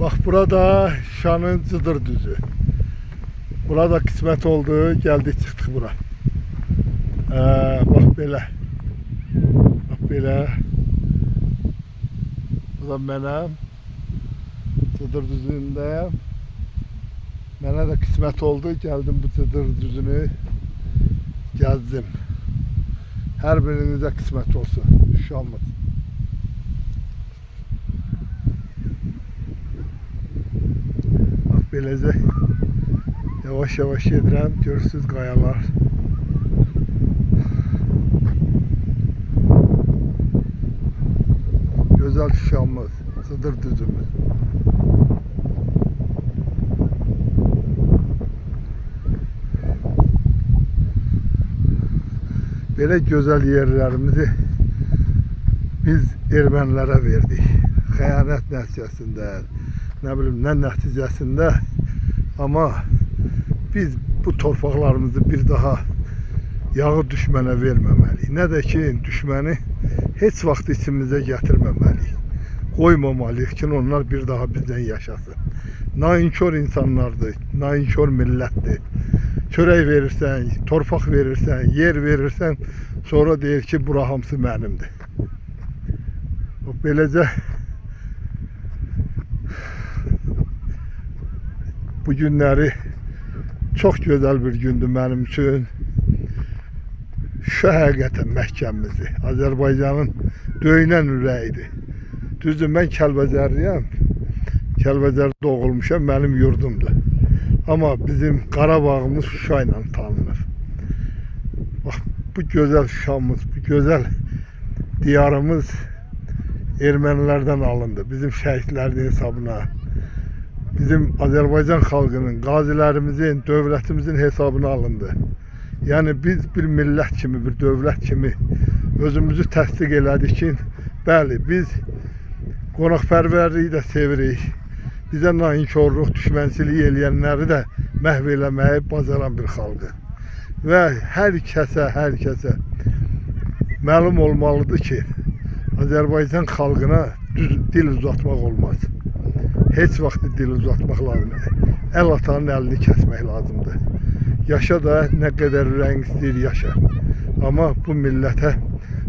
Bak burada Şanın Cıdır düzü. Burada kısmet oldu, geldik çıktık bura. Bak belə. Bak belə. Bu da mənim Cıdır düzündəyəm. Mənə də kısmet oldu, geldim bu Cıdır düzünü gezdim. Her birinize kısmet olsun. Şanımız. Bak beləcə yavaş yavaş gedirəm, görürsüz qayalar. Gözəl Şuşamız, Cıdır düzümüz. Belə gözəl yerlərimizi biz ermənilərə verdik. Xəyanət nəticəsində, nə bilim nə nəticəsində, amma biz bu torpaqlarımızı bir daha yağı düşmənə verməməliyik. Nə də ki, düşməni heç vaxt içimizə gətirməməliyik. Qoymamalıyıq ki, onlar bir daha bizdən yaşasın. Nainkör insanlardır, nainkör millətdir. Çörək verirsən, torpaq verirsən, yer verirsən, sonra deyir ki, bura hamısı mənimdir. Beləcə bu günləri çox gözəl bir gündür mənim üçün. Şu həqiqətən məhkəmimizdir. Azərbaycanın döyünən ürəyidir. Düzdür, mən Kəlbəcərliyəm. Kəlbəcərdə doğulmuşam, mənim yurdumdur. Amma bizim Qarabağımız Şuşa ilə tanınır. Bax, bu gözəl Şuşamız, bu gözəl diyarımız ermənilərdən alındı. Bizim şəhidlərin hesabına, bizim Azərbaycan xalqının, qazilərimizin, dövlətimizin hesabına alındı. Yəni biz bir millət kimi, bir dövlət kimi özümüzü təsdiq elədik ki, bəli, biz qonaqpərvərliyi də sevirik. Bizə nainkorluq, düşmənçilik eləyənləri də məhv eləməyi bacaran bir xalqı. Və hər kəsə məlum olmalıdır ki, Azərbaycan xalqına dil uzatmaq olmaz. Heç vaxt dil uzatmaq lazımdır. El atanın əlini kəsmək lazımdır. Yaşa da nə qədər ürəyin istəyir yaşa. Amma bu millətə,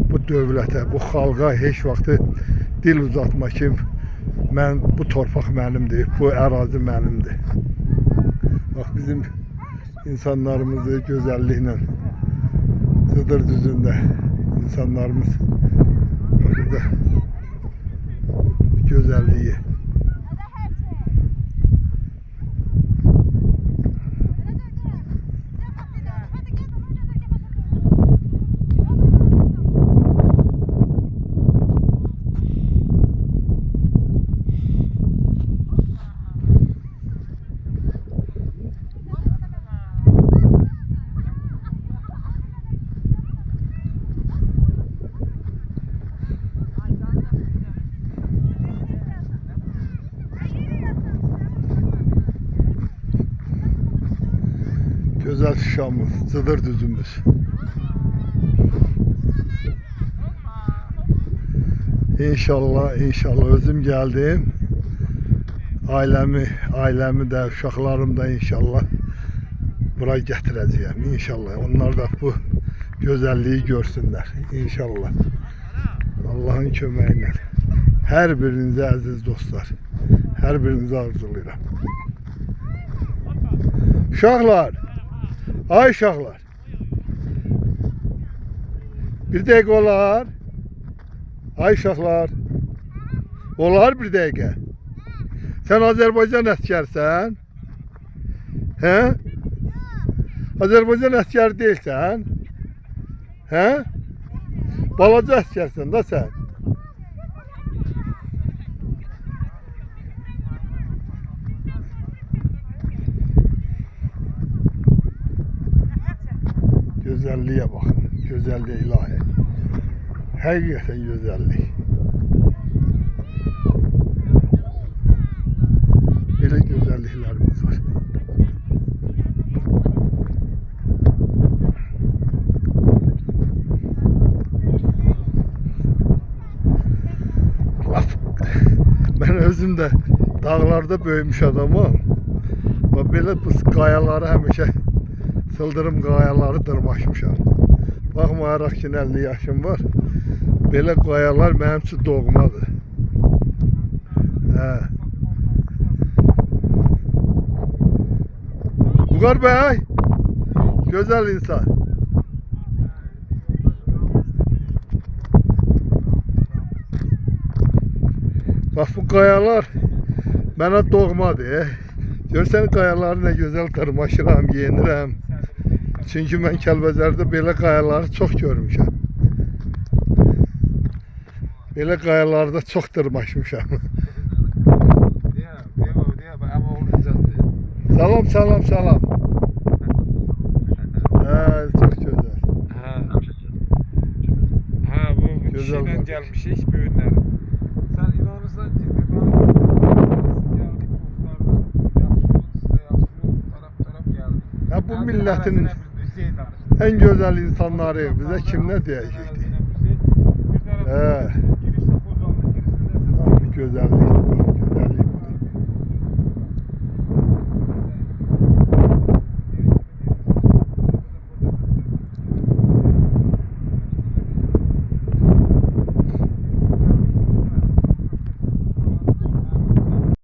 bu dövlətə, bu xalqa heç vaxt dil uzatma ki, bu torpaq mənimdir, bu ərazi mənimdir. Bax, bizim insanlarımızı gözəlliklə Cıdır düzündə insanlarımız burada gözəlliyi. Güzel Şuşamız, Cıdır düzümüz. İnşallah özüm geldim. Ailemi de, uşaqlarım da inşallah buraya getireceğim. İnşallah onlar da bu güzelliği görsünler. İnşallah. Allah'ın köməyi. Her birinize aziz dostlar. Her birinize arzulayıram. Uşaqlar. Ay uşaqlar. Bir dəqiqə olar. Ay uşaqlar. Olar bir dəqiqə. Sən Azərbaycan əskərsən? Hə? Azərbaycan əskəri deyilsən? Hə? Balaca əskərsən da sən. Güzelliğe bakın. Güzelliğe ilahi. Hakikaten güzellik. Böyle güzelliklerimiz var. Ben özüm de dağlarda böyümüş adamım. Və belə bu qayaları həmişə sıldırım qayaları dırmaşmışam. Baxmayaraq ki 50 yaşım var. Belə qayalar mənim üçün doğmadır. Hə. Vüqar bəy, gözəl insan. Bax bu qayalar mənə doğmadır. Görsən qayaları nə gözəl tırmaşıram, yenirəm. Çünki mən Kəlbəcərdə belə qayaları çox görmüşəm. Belə qayalarda çox tırmaşmışam. Salam, salam, salam. Hə, çox gözəl. Ha bu Güzel kişiyle kardeş. gelmişik büyünler. Sen inanırsan ki geldik taraf geldi. Ya bu milletin en güzel insanları bize kim ne diyecekti? Bir taraf He. girişte Kozan'ın girişinde Bir güzellik.